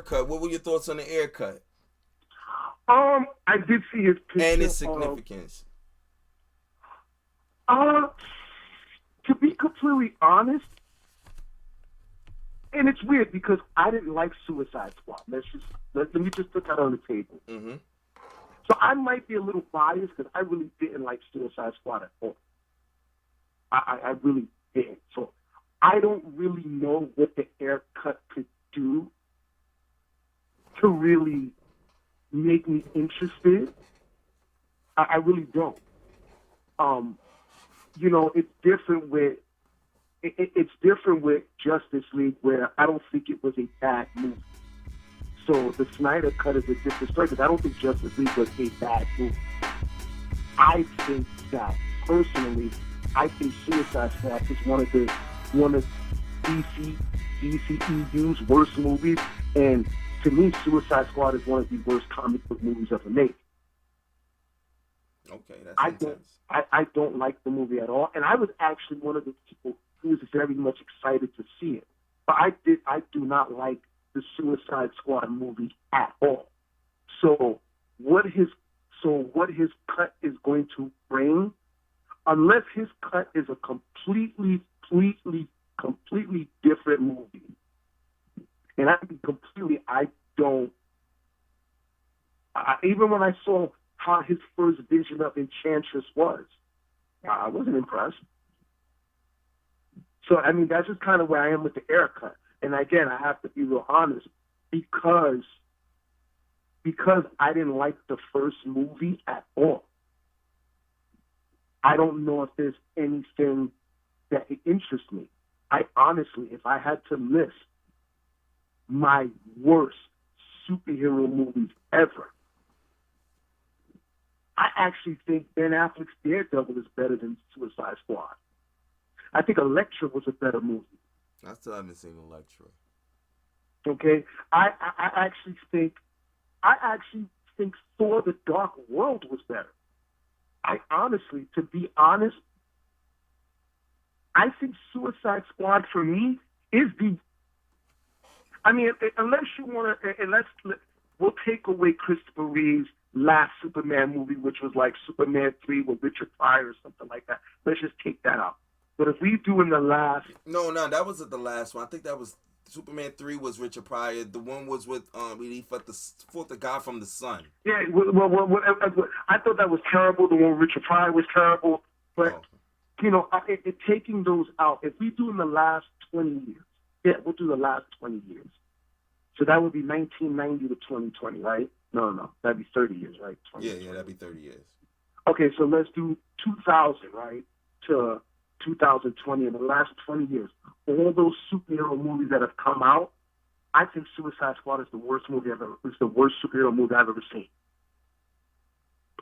cut. What were your thoughts on the Ayer cut? I did see his picture. And its significance. To be completely honest, and it's weird because I didn't like Suicide Squad. Let me just put that on the table. Mm-hmm. So I might be a little biased because I really didn't like Suicide Squad at all. I really didn't. So I don't really know what the Ayer cut could do to really make me interested. I really don't. You know, it's different with Justice League, where I don't think it was a bad movie. So the Snyder cut is a different story because I don't think Justice League was a bad movie. I think that personally, I think Suicide Squad is one of DCEU's worst movies, and to me, Suicide Squad is one of the worst comic book movies ever made. Okay, that's intense. I don't like the movie at all, and I was actually one of the people who was very much excited to see it. But I do not like the Suicide Squad movie at all. So what his cut is going to bring, unless his cut is a completely different movie, and even when I saw how his first vision of Enchantress was, I wasn't impressed. So, I mean, that's just kind of where I am with the Ayer cut. And again, I have to be real honest, because I didn't like the first movie at all. I don't know if there's anything that interests me. I honestly, if I had to list my worst superhero movies ever, I actually think Ben Affleck's Daredevil is better than Suicide Squad. I think Elektra was a better movie. I still haven't seen Elektra. Okay, I actually think Thor: The Dark World was better. To be honest, I think Suicide Squad for me is the. I mean, unless you want to, we'll take away Christopher Reeve's last Superman movie, which was like Superman 3 with Richard Pryor or something like that. Let's just take that out. But if we do in the last... No, that wasn't the last one. I think that was Superman 3 was Richard Pryor. The one was with he fought the guy from the sun. Yeah, well, I thought that was terrible. The one with Richard Pryor was terrible. But, you know, taking those out, if we do in the last 20 years, yeah, we'll do the last 20 years. So that would be 1990 to 2020, right? No, that'd be 30 years, right? Yeah, that'd be 30 years. Okay, so let's do 2000, right, to 2020. In the last 20 years, all those superhero movies that have come out, I think Suicide Squad is the worst superhero movie I've ever seen.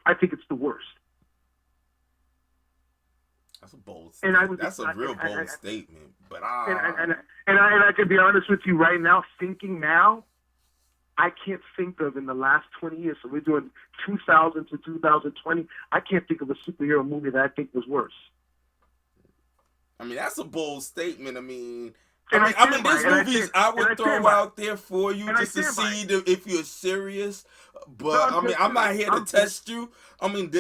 I think it's the worst. That's a bold statement. That's a real bold statement. But I can be honest with you right now, thinking now, I can't think of in the last 20 years, so we're doing 2000 to 2020, I can't think of a superhero movie that I think was worse. I mean, that's a bold statement. I mean, there's movies I would throw out there for you just to see if you're serious. But I'm not here to test you. I mean,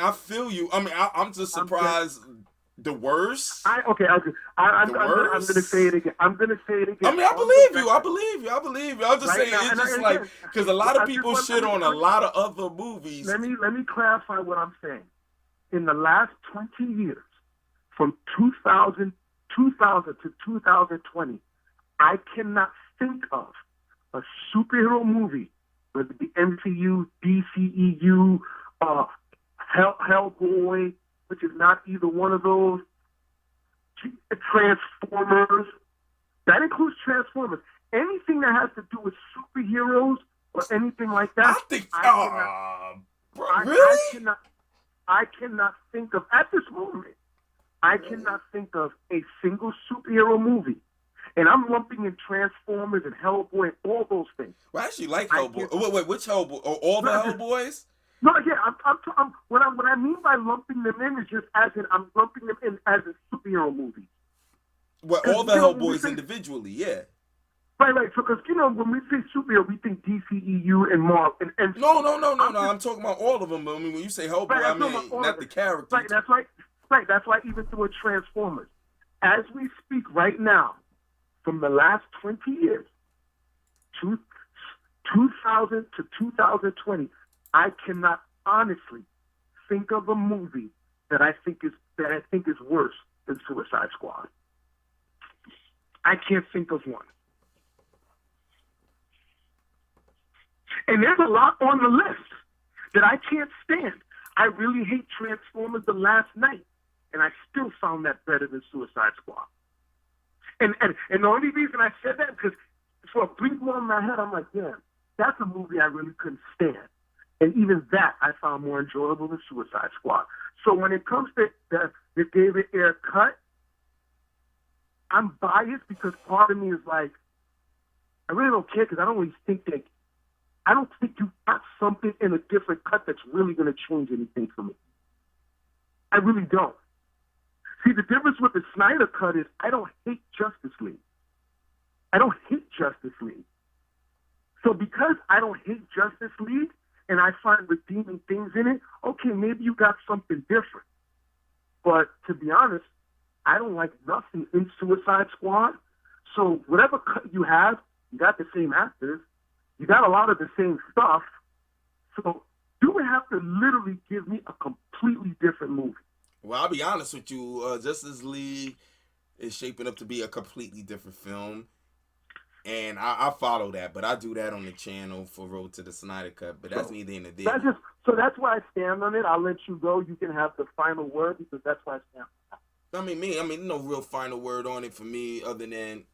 I feel you. I mean, I'm just surprised. The worst. I'm gonna say it again. I mean, I believe you. I'm just saying it's just like because a lot of people shit on a lot of other movies. Let me clarify what I'm saying. In the last 20 years, from 2000 to 2020, I cannot think of a superhero movie, whether it be MCU, DCEU, Hellboy, which is not either one of those, Transformers. That includes Transformers. Anything that has to do with superheroes or anything like that. I cannot think of, at this moment, I cannot think of a single superhero movie. And I'm lumping in Transformers and Hellboy and all those things. Well, I actually like Hellboy. Wait, which Hellboy? All the Hellboys? No, yeah, what I mean by lumping them in is just as in I'm lumping them in as a superhero movie. Well, all the Hellboys individually, yeah. Right. So, because when we say superhero, we think DCEU and Marvel. And No. I'm talking about all of them. But I mean, when you say Hellboy, right, I mean not the character. Right. That's right. Right. That's why even through Transformers, as we speak right now, from the last 20 years, 2000 to 2020, I cannot honestly think of a movie that I think is worse than Suicide Squad. I can't think of one. And there's a lot on the list that I can't stand. I really hate Transformers The Last Night, and I still found that better than Suicide Squad. And the only reason I said that is because for a brief moment in my head, I'm like, yeah, that's a movie I really couldn't stand. And even that I found more enjoyable than Suicide Squad. So when it comes to the David Ayer cut, I'm biased because part of me is like, I really don't care because I don't really think that, I don't think you got something in a different cut that's really going to change anything for me. I really don't. See, the difference with the Snyder cut is I don't hate Justice League. I don't hate Justice League. So because I don't hate Justice League and I find redeeming things in it, okay, maybe you got something different. But to be honest, I don't like nothing in Suicide Squad. So whatever cut you have, you got the same actors. You got a lot of the same stuff. So you would have to literally give me a completely different movie. Well, I'll be honest with you. Justice League is shaping up to be a completely different film. And I follow that, but I do that on the channel for Road to the Snyder Cut. But that's neither in the day. That's why I stand on it. I'll let you go. You can have the final word because that's why I stand on it. I mean, no real final word on it for me other than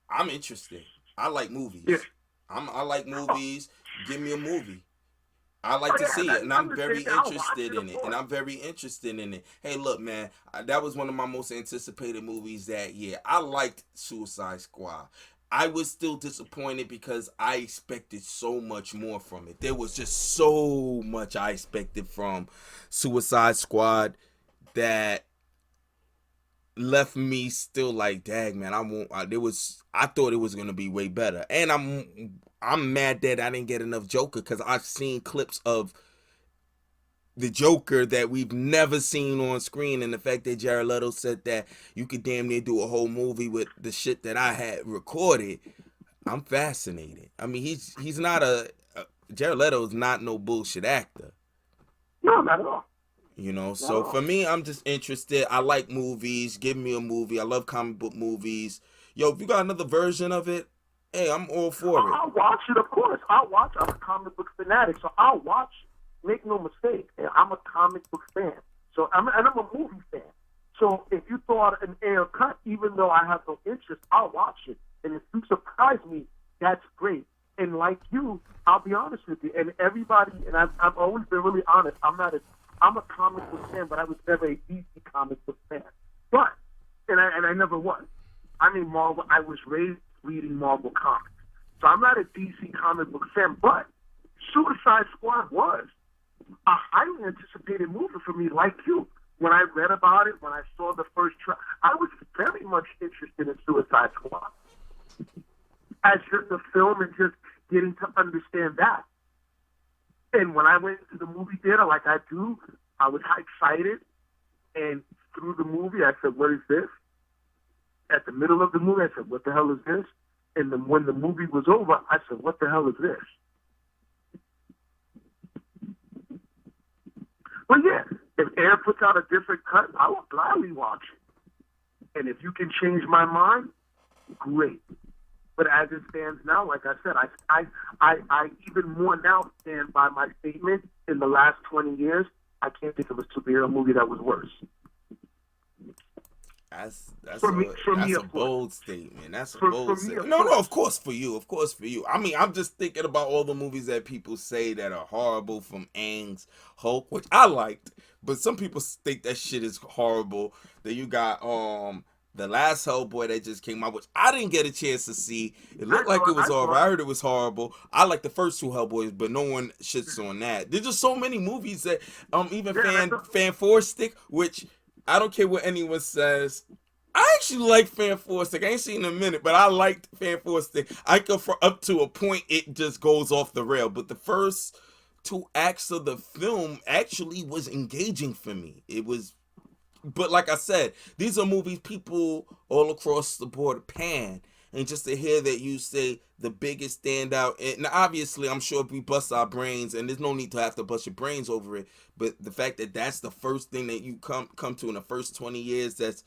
I'm interested. I like movies. Yeah. I like movies. Give me a movie. I like to see it, and I'm very interested in it. Hey, look, man, that was one of my most anticipated movies that year. I liked Suicide Squad. I was still disappointed because I expected so much more from it. There was just so much I expected from Suicide Squad that left me still like, dang, man, I thought it was gonna be way better, and I'm mad that I didn't get enough Joker because I've seen clips of the Joker that we've never seen on screen, and the fact that Jared Leto said that you could damn near do a whole movie with the shit that I had recorded, I'm fascinated. I mean, he's not Jared Leto is not no bullshit actor. No, not at all. So for me, I'm just interested. I like movies. Give me a movie. I love comic book movies. Yo, if you got another version of it, hey, I'm all for it. I'll watch it, of course. I'm a comic book fanatic, so I'll watch it. Make no mistake. I'm a comic book fan. So I'm a movie fan. So if you thought an Ayer cut, even though I have no interest, I'll watch it. And if you surprise me, that's great. And like you, I'll be honest with you. And everybody, and I've always been really honest. I'm a comic book fan, but I was never a DC comic book fan. But, and I never was. I mean, Marvel, I was raised reading Marvel comics. So I'm not a DC comic book fan, but Suicide Squad was a highly anticipated movie for me, like you. When I read about it, when I saw the first trailer, I was very much interested in Suicide Squad. As just a film and just getting to understand that. And when I went to the movie theater, like I do, I was excited. And through the movie, I said, what is this? At the middle of the movie, I said, what the hell is this? And then when the movie was over, I said, what the hell is this? But yeah, if Ayer puts out a different cut, I will gladly watch it. And if you can change my mind, great. But as it stands now, like I said, I even more now stand by my statement. In the last 20 years, I can't think of a superhero movie that was worse. That's a bold statement. That's a bold statement. No, of course for you. I mean, I'm just thinking about all the movies that people say that are horrible, from Aang's Hulk, which I liked, but some people think that shit is horrible. Then you got the last Hellboy that just came out, which I didn't get a chance to see. It looked like it was horrible. I heard it was horrible. I like the first two Hellboys, but no one shits on that. There's just so many movies that even Fan Four Stick, which I don't care what anyone says, I actually like Fan Four Stick. I ain't seen it in a minute, but I liked Fan Four Stick. I go for up to a point, it just goes off the rail. But the first 2 acts of the film actually was engaging for me. It was, but like I said, these are movies people all across the board pan. And just to hear that you say the biggest standout, and obviously I'm sure if we bust our brains, and there's no need to have to bust your brains over it, but the fact that that's the first thing that you come to in the first 20 years, that's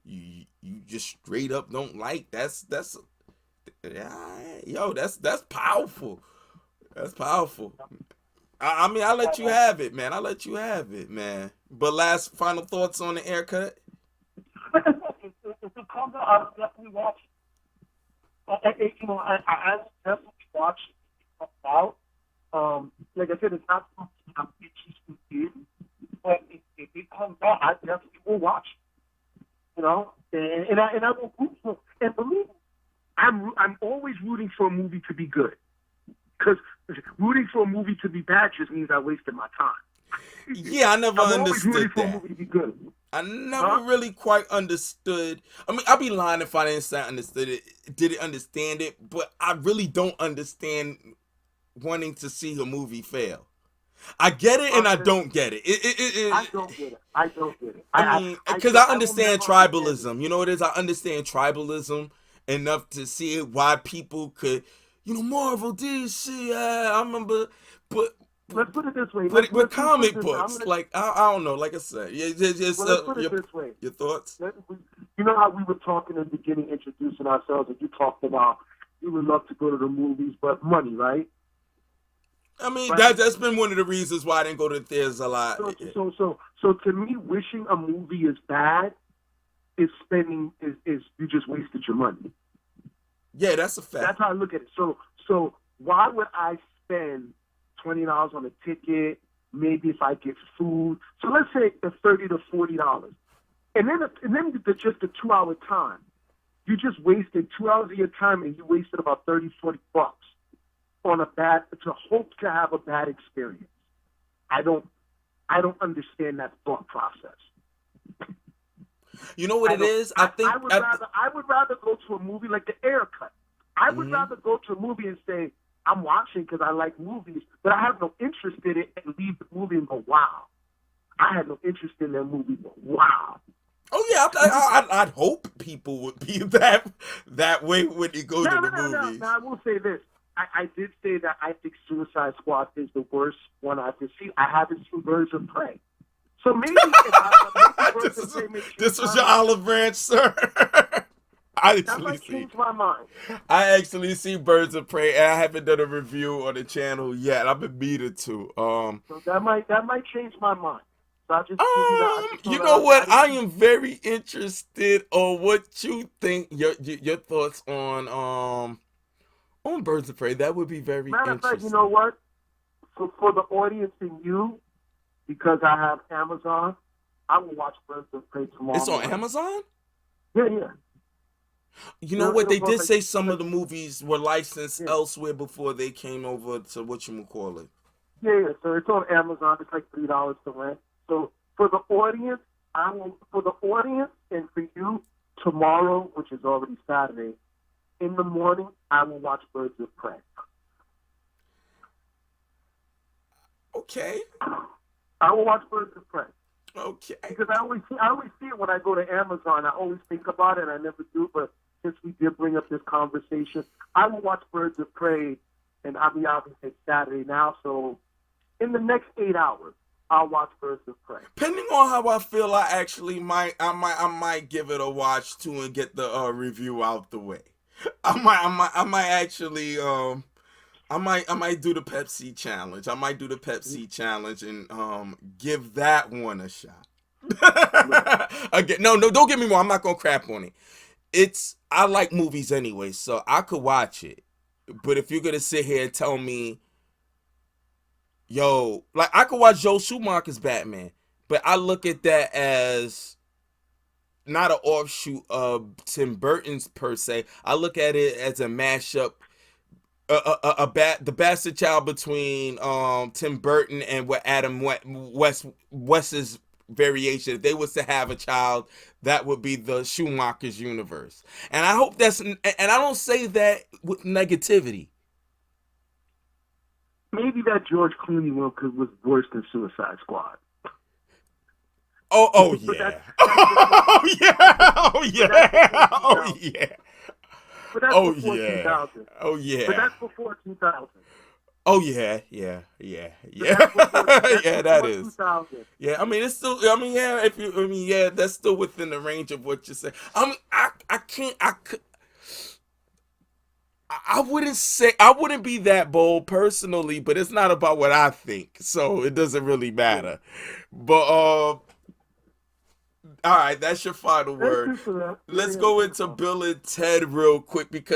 you just straight up don't like. That's yo, that's powerful. That's powerful. I mean, I'll let you have it, man. I'll let you have it, man. But last final thoughts on the haircut? If it comes out, I'll definitely watch it. I definitely watch it out. Like I said, it's not something I'm interested in, but if it comes out, I definitely will watch it. You know, and I will root for. And believe me, I'm always rooting for a movie to be good, because rooting for a movie to be bad just means I wasted my time. Yeah, I never understood that. For a movie to be good. I never really quite understood. I mean, I'd be lying if I didn't say I understood it. Didn't understand it, but I really don't understand wanting to see a movie fail. I get it and I don't get it. I don't get it. I don't get it. I mean, because I understand tribalism. You know what it is? I understand tribalism enough to see why people could, Marvel, DC, I remember, but let's put it this way. With comic books, like, I don't know, like I said, let's put it this way. Your thoughts? You know how we were talking in the beginning, introducing ourselves, and you talked about you would love to go to the movies, but money, right? I mean, right? That's been one of the reasons why I didn't go to the theaters a lot. So to me, wishing a movie is bad is you just wasted your money. Yeah, that's a fact. That's how I look at it. So why would I spend $20 on a ticket? Maybe if I get food. So let's say it's $30 to $40, and then just a 2-hour time. You just wasted 2 hours of your time, and you wasted about $30, $40 on to hope to have a bad experience. I don't understand that thought process. You know what it is? I would rather go to a movie like The Ayer cut. I would rather go to a movie and say, I'm watching because I like movies, but I have no interest in it, and leave the movie and go, wow. I had no interest in that movie, but wow. Oh yeah, I'd hope people would be that way when they go to the movies. No, I will say this. I did say that I think Suicide Squad is the worst one I've seen. I haven't seen Birds of Prey. So maybe this was your olive branch, sir. That might change my mind. I actually see Birds of Prey, and I haven't done a review on the channel yet. I've been meaning to. So that might change my mind. So I just you know what? I am very interested on what you think. Your thoughts on Birds of Prey. That would be very interesting. Matter of fact, you know what? For the audience and you, because I have Amazon, I will watch Birds of Prey tomorrow. It's on Amazon? Yeah. You know what? They did say some of the movies were licensed elsewhere before they came over to whatchamacallit. Yeah. So it's on Amazon. It's like $3 to rent. So for the audience, and for you, tomorrow, which is already Saturday, in the morning, I will watch Birds of Prey. Okay. I will watch Birds of Prey. Okay. Because I always see it when I go to Amazon. I always think about it. I never do, but since we did bring up this conversation, I will watch Birds of Prey, and I'll be obviously Saturday now. So in the next 8 hours, I'll watch Birds of Prey. Depending on how I feel, I might give it a watch too and get the review out the way. I might actually I might do the Pepsi challenge. I might do the Pepsi challenge and give that one a shot. Again, no, don't get me wrong. I'm not gonna crap on it. I like movies anyway, so I could watch it. But if you're gonna sit here and tell me, yo, like I could watch Joel Schumacher's Batman, but I look at that as not an offshoot of Tim Burton's per se. I look at it as a mashup. The bastard child between Tim Burton and what Adam West's variation. If they was to have a child, that would be the Schumacher's universe. And I hope that's, and I don't say that with negativity. Maybe that George Clooney one was worse than Suicide Squad. Oh yeah. Oh yeah. Oh yeah. Oh yeah. But that's before 2000. Oh yeah. But that's before 2000. Oh yeah. Yeah. That is. 2000. Yeah, I mean it's still. I mean, yeah. If you, I mean, yeah, that's still within the range of what you're saying. I mean, I can't. I wouldn't be that bold personally, but it's not about what I think, so it doesn't really matter. But all right, that's your final word. Let's go into Bill and Ted real quick because